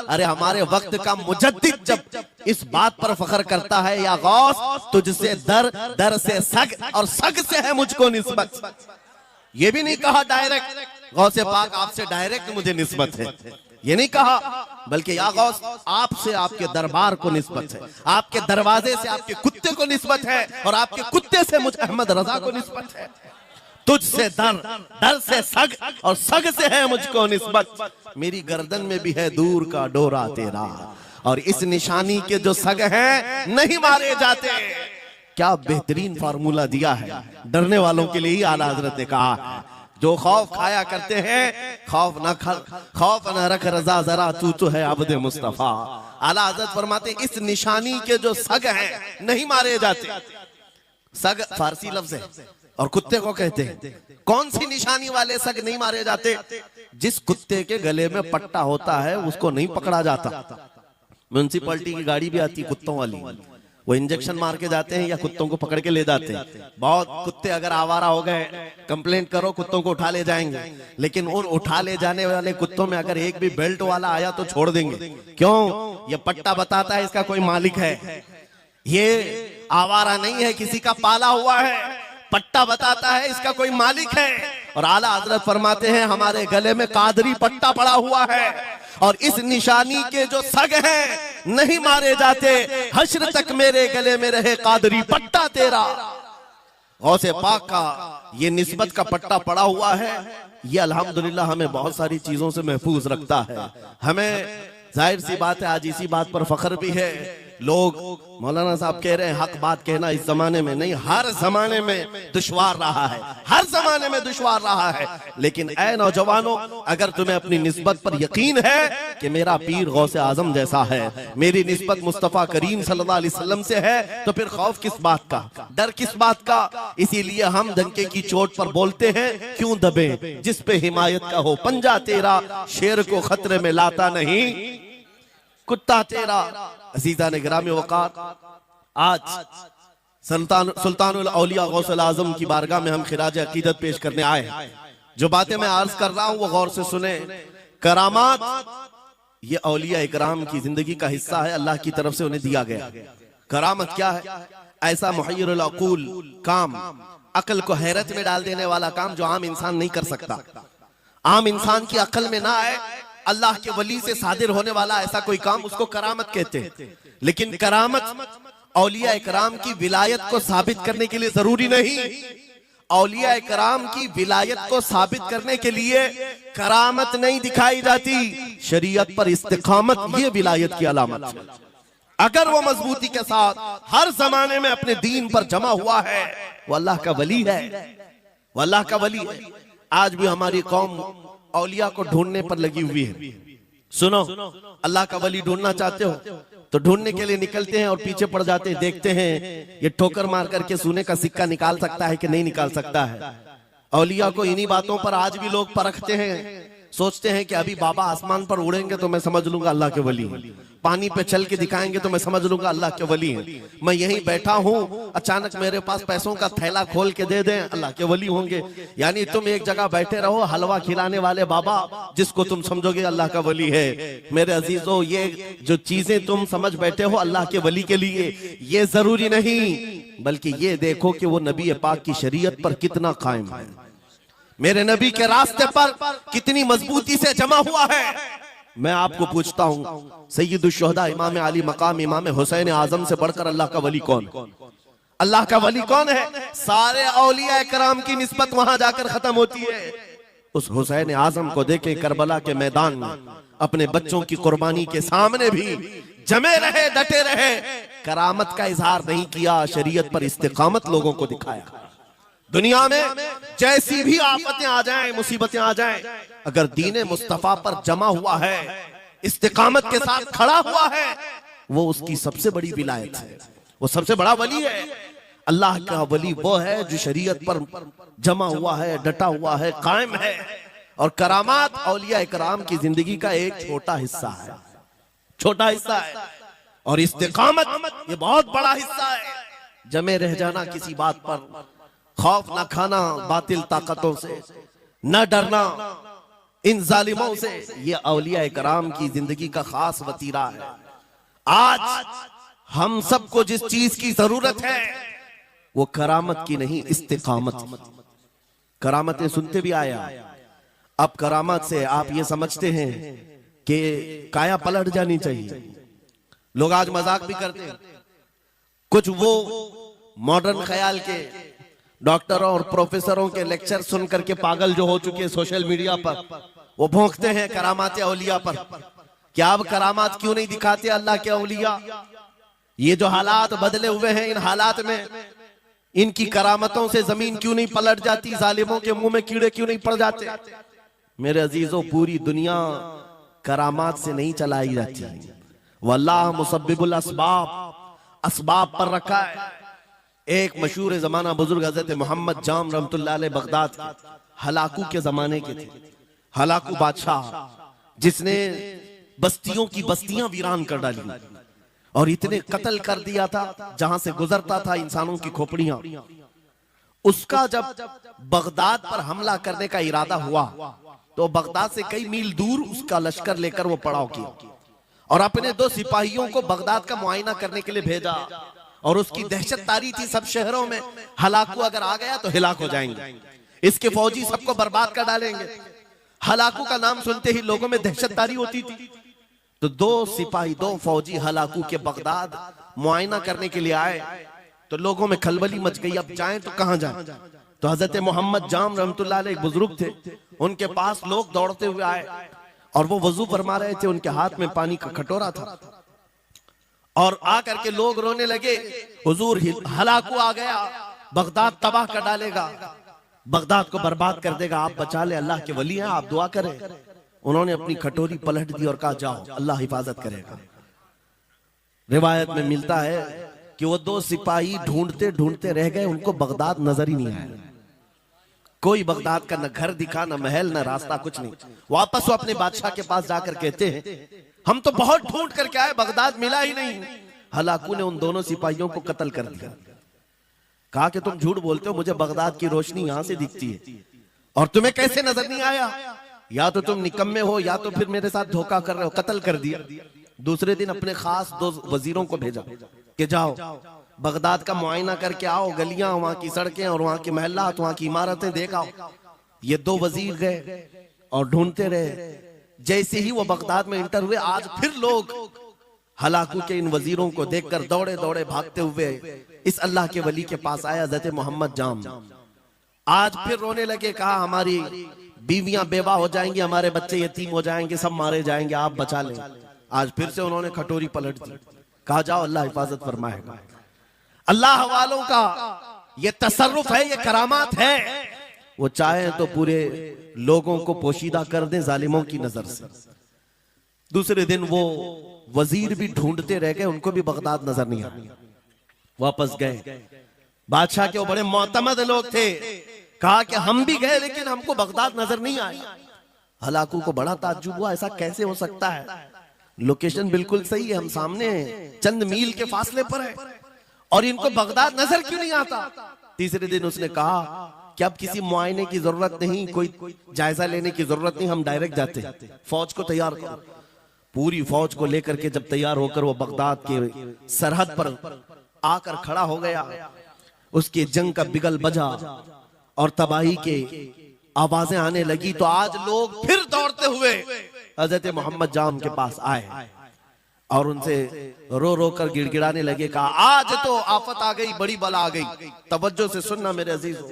अरे हमारे वक्त का मुजद्दिद जब इस बात पर फख्र करता है, या गौस तुझसे दर, दर से सग और सग से है मुझको निस्बत। ये भी नहीं कहा डायरेक्ट गौसे पाक आपसे डायरेक्ट मुझे निस्बत है, ये नहीं कहा, बल्कि या गौस आपसे आपके दरबार को निस्बत है, आपके दरवाजे से आपके कुत्ते को निस्बत है, और आपके कुत्ते से मुझ अहमद रजा को निस्बत है। तुझसे दर, दर से सग और सग से है मुझको निस्बत। मेरी गर्दन में भी है दूर का डोरा तेरा, और इस निशानी के जो सग हैं नहीं मारे जाते। क्या बेहतरीन फार्मूला दिया है डरने वालों के लिए ही आला हजरत ने कहा। जो खौफ खाया करते हैं, खौफ न रख रजा जरा, तू तो है अब्दे मुस्तफा। आला हजरत फरमाते इस निशानी के जो सग हैं नहीं मारे जाते। सग फारसी लफ्ज है और कुत्ते को कहते हैं। कौन सी निशानी वाले सग नहीं मारे जाते? जिस कुत्ते के गले में पट्टा होता है उसको नहीं पकड़ा जाता। म्युनिसिपैलिटी की गाड़ी भी आती कुत्तों वाली, वो इंजेक्शन मार के जाते हैं या कुत्तों को पकड़ के ले जाते हैं। बहुत कुत्ते अगर आवारा हो गए, कंप्लेंट करो, कुत्तों को उठा ले जाएंगे। लेकिन उन उठा ले जाने वाले कुत्तों में अगर एक भी बेल्ट वाला आया तो छोड़ देंगे। क्यों? ये पट्टा बताता है इसका कोई मालिक है, ये आवारा नहीं है, किसी का पाला हुआ है। पट्टा बताता है इसका कोई मालिक है। और आला हजरत फरमाते हैं हमारे गले में कादरी पट्टा पड़ा हुआ है, और इस निशानी के जो सग हैं नहीं मारे जाते। हश्र तक मेरे गले में रहे कादरी पट्टा तेरा। गौसे पाक का ये निस्बत का पट्टा पड़ा हुआ है। ये अल्हम्दुलिल्लाह हमें बहुत सारी चीजों से महफूज रखता है। हमें जाहिर सी बात है आज इसी बात पर फख्र भी है। लोग मौलाना साहब कह रहे हैं हक बात कहना इस जमाने में नहीं, हर जमाने में दुश्वार रहा है, हर जमाने में दुश्वार रहा है। लेकिन ऐ नौजवानों, अगर तुम्हें अपनी निस्बत पर यकीन है कि मेरा पीर गौसे आजम जैसा है, मेरी निस्बत मुस्तफा करीम सल्लल्लाहु अलैहि वसल्लम से है, तो फिर खौफ किस बात का, डर किस बात का? इसीलिए हम डंके की चोट पर बोलते हैं, क्यों दबे जिस पे हिमायत का हो पंजा तेरा, शेर को खतरे में लाता नहीं कुत्ता तेरा। अज़ीज़ान गिरामी वक़ार, आज सुल्तानुल औलिया गौसुल आज़म की बारगाह में हम खिराज अकीदत पेश करने आए हैं। जो बातें मैं अर्ज कर रहा हूं वो गौर से सुने। करामात ये औलिया इकराम की जिंदगी का हिस्सा है, अल्लाह की तरफ से उन्हें दिया गया। करामत क्या है? ऐसा मुहय्यरुल अक़ूल काम, अकल को हैरत में डाल देने वाला काम जो आम इंसान नहीं कर सकता, आम इंसान की अकल में ना आए। अल्लाह के वली से सादिर होने वाला ऐसा कोई काम, उसको करामत कहते हैं। लेकिन करामत औलिया इकराम की विलायत को साबित करने के लिए जरूरी नहीं। औलिया इकराम की विलायत को साबित करने के लिए करामत नहीं दिखाई जाती, शरीयत पर इस्तिकामत ये विलायत की अलामत है। अगर वो मजबूती के साथ हर जमाने में अपने दीन पर जमा हुआ है, वो अल्लाह का वली है, वो अल्लाह का वली है। आज भी हमारी कौम औलिया को ढूंढने पर लगी हुई है। सुनो, अल्लाह का वली ढूंढना चाहते हो तो ढूंढने के लिए निकलते हैं और पीछे पड़ जाते हैं, देखते हैं ये ठोकर मार करके सोने का सिक्का निकाल सकता है कि नहीं निकाल सकता है। औलिया को इन्हीं बातों पर आज भी लोग परखते हैं, सोचते हैं कि अभी बाबा आसमान पर उड़ेंगे तो मैं समझ लूंगा अल्लाह के वली हैं, पानी पे चल के दिखाएंगे तो मैं समझ लूंगा अल्लाह के वली हैं। मैं यहीं बैठा हूं, अचानक मेरे पास पैसों का थैला खोल के दे दें, अल्लाह के वली होंगे। यानी तुम एक जगह बैठे रहो, हलवा खिलाने वाले बाबा जिसको तुम समझोगे अल्लाह का वली है। मेरे अजीजों, ये जो चीजें तुम समझ बैठे हो अल्लाह के वली के लिए, ये जरूरी नहीं, बल्कि ये देखो कि वो नबी पाक की शरीयत पर कितना कायम है, मेरे नबी के रास्ते पर कितनी मजबूती से जमा हुआ है। मैं आपको पूछता हूं, सैयदुश्शुहदा इमाम अली मकाम इमाम हुसैन आजम से बढ़कर अल्लाह का वली कौन? अल्लाह का वली कौन है? सारे औलिया इकराम की निस्बत वहां जाकर खत्म होती है। उस हुसैन आजम को देखें करबला के मैदान में, अपने बच्चों की कुर्बानी के सामने भी जमे रहे, डटे रहे, करामत का इजहार नहीं किया, शरीयत पर इस्तिकामत लोगों को दिखाया। दुनिया में जैसी भी आफतें आ जाएं, मुसीबतें आ जाएं, अगर दीने मुस्तफा पर जमा हुआ है, इस्तिकामत के साथ खड़ा हुआ है, वो उसकी सबसे बड़ी विलायत है, वो सबसे बड़ा वली है। अल्लाह का वली वो है जो शरीयत पर जमा हुआ है, डटा हुआ है, कायम है। और करामात औलिया इकराम की जिंदगी का एक छोटा हिस्सा है, छोटा हिस्सा है। और इस्तिकामत ये बहुत बड़ा हिस्सा है। जमे रह जाना किसी बात पर, खौफ न खाना बातिल ताकतों से, न डरना, इन जालिमों से। ये औलिया कराम की जिंदगी का खास वतीरा है। आज हम सबको जिस चीज की जरूरत है वो करामत की नहीं, इस्तिकामत की। करामतें सुनते भी आया, अब करामत से आप ये समझते हैं कि काया पलट जानी चाहिए। लोग आज मजाक भी करते हैं। कुछ वो मॉडर्न ख्याल के डॉक्टरों और प्रोफेसरों के लेक्चर सुन करके पागल जो हो चुके सोशल मीडिया पर, वो भौंकते हैं करामात औलिया पर। क्या अब करामात क्यों नहीं दिखाते अल्लाह के औलिया? ये जो हालात बदले हुए हैं, इन हालात में इनकी करामतों से जमीन क्यों नहीं पलट जाती? जालिमों के मुंह में कीड़े क्यों नहीं पड़ जाते? मेरे अजीजों, पूरी दुनिया करामात से नहीं चलाई जाती। वल्लाह मुसब्बिबुल असबाब, असबाब पर रखा है। एक मशहूर जमाना बुजुर्ग हजरत मोहम्मद जाम रहमतुल्लाह अलैह बगदाद के हलाकू के जमाने के थे। हलाकू बादशाह जिसने बस्तियों की बस्तियां वीरान कर डाली और इतने कत्ल कर दिया था, जहां से गुजरता था इंसानों की खोपड़ियां। उसका जब बगदाद पर हमला करने का इरादा हुआ तो बगदाद से कई मील दूर उसका लश्कर लेकर वो पड़ाव किया और अपने 2 सिपाहियों को बगदाद का मुआयना करने के लिए भेजा। और उसकी दहशत तारी थी सब शहरों में, हलाकू अगर आ गया तो हिलाक हो जाएंगे, इसके फौजी सबको बर्बाद कर डालेंगे। हलाकू का नाम सुनते ही लोगों में दहशत तारी होती थी। तो 2 सिपाही 2 फौजी हलाकू के बगदाद मुआयना करने के लिए आए तो लोगों में खलबली मच गई। अब जाएं तो कहां जाएं? तो हजरत मोहम्मद जाम रहमतुल्लाह अलैह एक बुजुर्ग थे, उनके पास लोग दौड़ते हुए आए और वो वजू फरमा रहे थे। उनके हाथ में पानी का कटोरा था और आकर के लोग रोने लगे, हुजूर हलाकू आ गया, बगदाद तबाह कर डालेगा, बगदाद को बर्बाद कर देगा, आप बचा ले, अल्लाह के वली हैं, आप दुआ करें। उन्होंने अपनी कटोरी पलट दी और कहा जाओ, अल्लाह हिफाजत करेगा। रिवायत में मिलता है कि वो 2 सिपाही ढूंढते ढूंढते रह गए, उनको बगदाद नजर ही नहीं आया। कोई बगदाद का न घर दिखा, न महल, न रास्ता, कुछ नहीं। वापस वो अपने बादशाह के पास जाकर कहते हैं हम तो बहुत ढूंढ करके आए, बगदाद मिला ही नहीं। हलाकू ने उन दोनों सिपाहियों को कत्ल कर दिया। कहा कि तुम झूठ बोलते हो, मुझे बगदाद की रोशनी यहां से दिखती है और तुम्हें कैसे नजर नहीं आया? या तो तुम निकम्मे हो या तो फिर मेरे साथ धोखा कर रहे हो। कत्ल कर दिया। दूसरे दिन अपने खास 2 वजीरों को भेजा कि जाओ बगदाद का मुआयना करके आओ, गलियां, वहां की सड़कें और वहां के महल्लात, वहां की इमारतें देख आओ। ये 2 वजीर गए और ढूंढते रहे। जैसे ही वो बगदाद में इंटर हुए, आज फिर लोग हलाकू के इन वजीरों को देखकर दौड़े दौड़े भागते हुए इस अल्लाह के वली के पास आया हज़रत मोहम्मद जाम। आज फिर रोने लगे, कहा हमारी बीवियां बेवा हो जाएंगी, हमारे बच्चे यतीम हो जाएंगे, सब मारे जाएंगे, आप बचा लें। आज फिर से उन्होंने कटोरी पलट दी, कहा जाओ अल्लाह हिफाजत फरमाएगा। अल्लाह वालों का ये तसर्रुफ है, ये करामात है। वो चाहे तो पूरे लोगों को पोशीदा कर दे जालिमों की नजर से। दूसरे दिन वो वजीर भी ढूंढते रह गए, उनको भी बगदाद नजर नहीं आया। वापस गए, बादशाह के वो बड़े मोतमद लोग थे, कहा कि हम भी गए लेकिन हमको बगदाद नजर नहीं आया। हलाकू को बड़ा ताज्जुब हुआ, ऐसा कैसे हो सकता है? लोकेशन बिल्कुल सही है, हम सामने चंद मील के फासले पर है और इनको बगदाद नजर क्यों नहीं आता? तीसरे दिन उसने कहा कि अब किसी मुआयने की जरूरत नहीं, कोई जायजा लेने की जरूरत नहीं, हम डायरेक्ट जाते हैं, फौज को तैयार करो। पूरी फौज को लेकर के जब तैयार होकर वो बगदाद के सरहद पर आकर खड़ा हो गया, उसके जंग का बिगल बजा और तबाही के आवाजें आने लगी, तो आज लोग फिर दौड़ते हुए हजरत मोहम्मद जाम के पास आए और उनसे रो रो कर गिड़गिड़ाने लगे, कहा आज तो आफत आ गई, बड़ी बला आ गई। तवज्जो से सुनना मेरे अजीजों,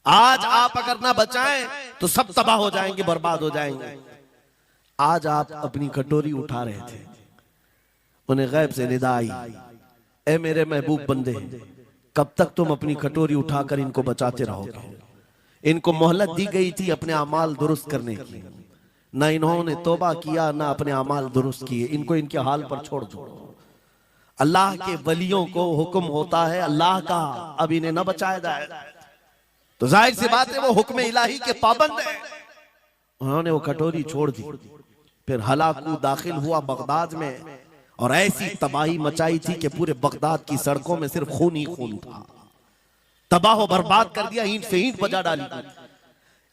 आज आप अगर ना बचाएं तो सब तबाह हो जाएंगे, बर्बाद हो जाएंगे। आज आप अपनी कटोरी उठा रहे थे, उन्हें गैब से निदा आई, ए मेरे महबूब बंदे, कब तक तुम अपनी कटोरी उठाकर इनको बचाते रहोगे? इनको मोहलत दी गई थी अपने अमाल दुरुस्त करने की, ना इन्होंने तौबा किया, ना अपने अमाल दुरुस्त किए। इनको इनके हाल पर छोड़ दो। अल्लाह के वलियों को हुक्म होता है अल्लाह का, अब इन्हें न बचाया जाए तो जाहिर सी बात है वो हुक्म इलाही के पाबंद है। उन्होंने वो कटोरी छोड़ दी। फिर हलाकू दाखिल हुआ बगदाद में और ऐसी तबाही मचाई थी कि पूरे बगदाद की सड़कों में सिर्फ खून ही खून था। तबाह बर्बाद कर दिया, ईंट से ईंट बजा डाली।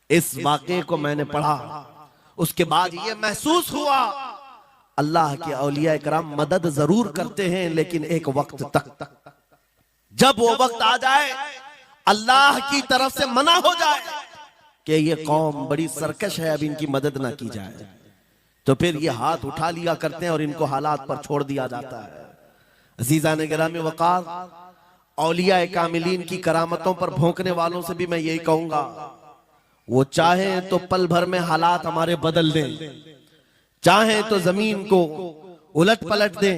इस वाक़े को मैंने पढ़ा, उसके बाद ये महसूस हुआ अल्लाह के औलिया इकराम मदद जरूर करते हैं, लेकिन एक वक्त तक, जब वो वक्त आ जाए अल्लाह की तरफ से मना हो जाए कि ये कौम बड़ी सरकश है, अब इनकी मदद ना की जाए, तो फिर ये हाथ उठा लिया करते हैं और इनको हालात पर छोड़ दिया जाता है। अज़ीज़ान गिरामी वक़ार, औलिया कामिलीन की करामतों पर भौंकने वालों से भी मैं यही कहूंगा, वो चाहे तो पल भर में हालात हमारे बदल दें, चाहे तो जमीन को उलट पलट दें,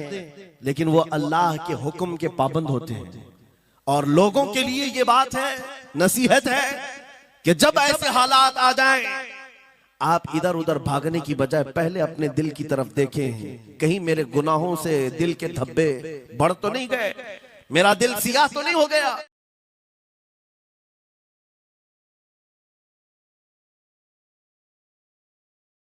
लेकिन वो अल्लाह के हुक्म के पाबंद होते हैं। और लोगों के लिए ये बात है, नसीहत है कि जब ऐसे हालात आ जाएं, आप इधर उधर भागने की बजाय पहले अपने दिल की तरफ देखें, कहीं मेरे गुनाहों से दिल के धब्बे बढ़ तो नहीं गए, मेरा दिल सियाह तो नहीं हो गया।